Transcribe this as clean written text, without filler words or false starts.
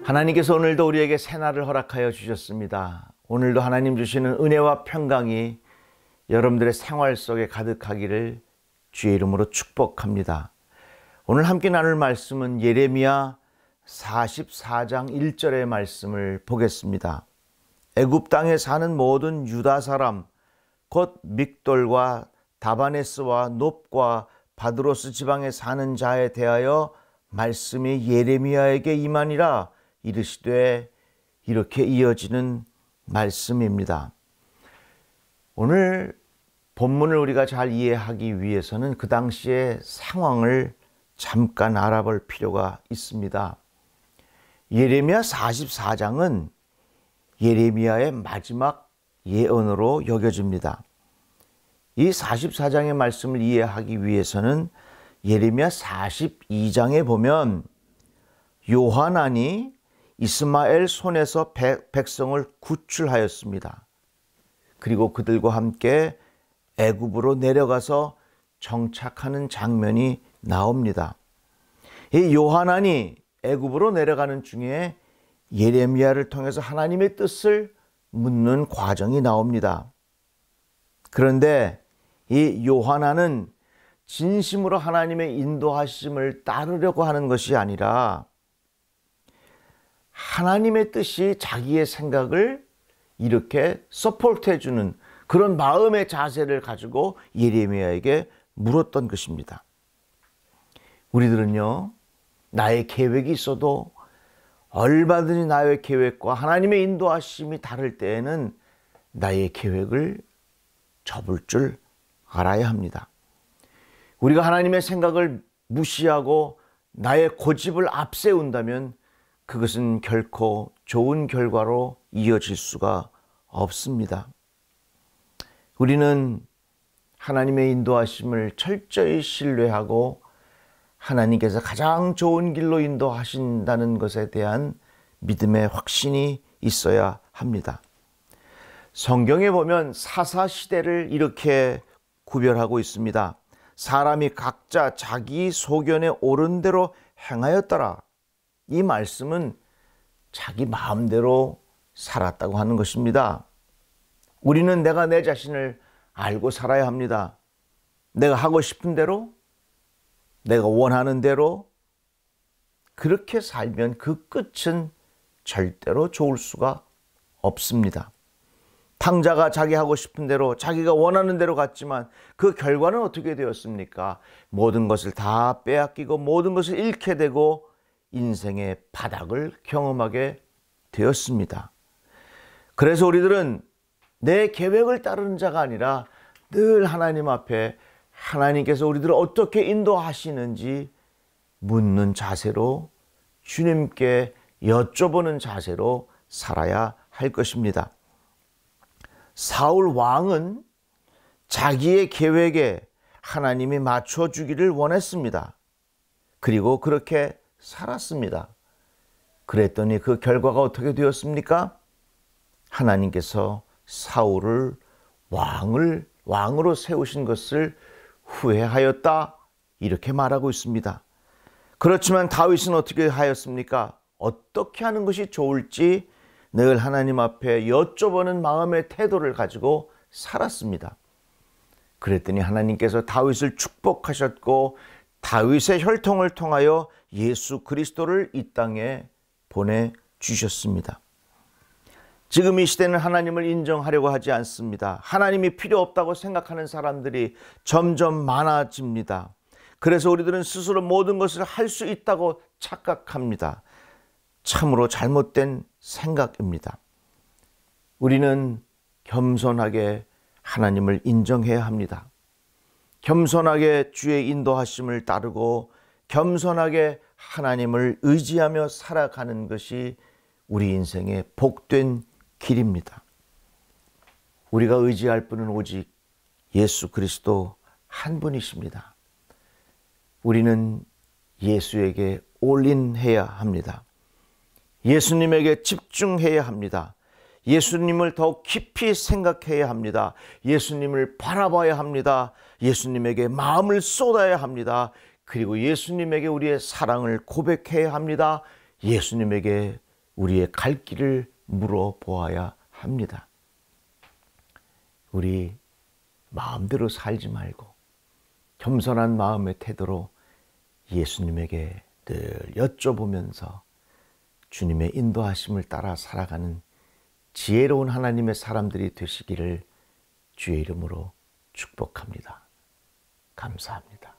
하나님께서 오늘도 우리에게 새날을 허락하여 주셨습니다. 오늘도 하나님 주시는 은혜와 평강이 여러분들의 생활 속에 가득하기를 주의 이름으로 축복합니다. 오늘 함께 나눌 말씀은 예레미야 44장 1절의 말씀을 보겠습니다. 애굽 땅에 사는 모든 유다 사람 곧 믹돌과 다바네스와 놉과 바드로스 지방에 사는 자에 대하여 말씀이 예레미야에게 임하니라 이르시되, 이렇게 이어지는 말씀입니다. 오늘 본문을 우리가 잘 이해하기 위해서는 그 당시의 상황을 잠깐 알아볼 필요가 있습니다. 예레미야 44장은 예레미야의 마지막 예언으로 여겨집니다. 이 44장의 말씀을 이해하기 위해서는 예레미야 42장에 보면 요하난이 이스마엘 손에서 백성을 구출하였습니다. 그리고 그들과 함께 애굽으로 내려가서 정착하는 장면이 나옵니다. 이 요하난이 애굽으로 내려가는 중에 예레미야를 통해서 하나님의 뜻을 묻는 과정이 나옵니다. 그런데 이 요하난은 진심으로 하나님의 인도하심을 따르려고 하는 것이 아니라 하나님의 뜻이 자기의 생각을 이렇게 서포트해 주는 그런 마음의 자세를 가지고 예레미야에게 물었던 것입니다. 우리들은요, 나의 계획이 있어도 얼마든지 나의 계획과 하나님의 인도하심이 다를 때에는 나의 계획을 접을 줄 알아야 합니다. 우리가 하나님의 생각을 무시하고 나의 고집을 앞세운다면 그것은 결코 좋은 결과로 이어질 수가 없습니다. 우리는 하나님의 인도하심을 철저히 신뢰하고 하나님께서 가장 좋은 길로 인도하신다는 것에 대한 믿음의 확신이 있어야 합니다. 성경에 보면 사사시대를 이렇게 구별하고 있습니다. 사람이 각자 자기 소견에 옳은 대로 행하였더라. 이 말씀은 자기 마음대로 살았다고 하는 것입니다. 우리는 내가 내 자신을 알고 살아야 합니다. 내가 하고 싶은 대로, 내가 원하는 대로 그렇게 살면 그 끝은 절대로 좋을 수가 없습니다. 탕자가 자기 하고 싶은 대로, 자기가 원하는 대로 갔지만 그 결과는 어떻게 되었습니까? 모든 것을 다 빼앗기고 모든 것을 잃게 되고 인생의 바닥을 경험하게 되었습니다. 그래서 우리들은 내 계획을 따르는 자가 아니라 늘 하나님 앞에 하나님께서 우리들을 어떻게 인도하시는지 묻는 자세로, 주님께 여쭤보는 자세로 살아야 할 것입니다. 사울 왕은 자기의 계획에 하나님이 맞춰주기를 원했습니다. 그리고 그렇게 살았습니다. 그랬더니 그 결과가 어떻게 되었습니까? 하나님께서 사울을 왕으로 세우신 것을 후회하였다, 이렇게 말하고 있습니다. 그렇지만 다윗은 어떻게 하였습니까? 어떻게 하는 것이 좋을지 늘 하나님 앞에 여쭤보는 마음의 태도를 가지고 살았습니다. 그랬더니 하나님께서 다윗을 축복하셨고 다윗의 혈통을 통하여 예수 그리스도를 이 땅에 보내주셨습니다. 지금 이 시대는 하나님을 인정하려고 하지 않습니다. 하나님이 필요 없다고 생각하는 사람들이 점점 많아집니다. 그래서 우리들은 스스로 모든 것을 할 수 있다고 착각합니다. 참으로 잘못된 생각입니다. 우리는 겸손하게 하나님을 인정해야 합니다. 겸손하게 주의 인도하심을 따르고 겸손하게 하나님을 의지하며 살아가는 것이 우리 인생의 복된 길입니다. 우리가 의지할 분은 오직 예수 그리스도 한 분이십니다. 우리는 예수에게 올인해야 합니다. 예수님에게 집중해야 합니다. 예수님을 더욱 깊이 생각해야 합니다. 예수님을 바라봐야 합니다. 예수님에게 마음을 쏟아야 합니다. 그리고 예수님에게 우리의 사랑을 고백해야 합니다. 예수님에게 우리의 갈 길을 물어보아야 합니다. 우리 마음대로 살지 말고 겸손한 마음의 태도로 예수님에게 늘 여쭤보면서 주님의 인도하심을 따라 살아가는 지혜로운 하나님의 사람들이 되시기를 주의 이름으로 축복합니다. 감사합니다.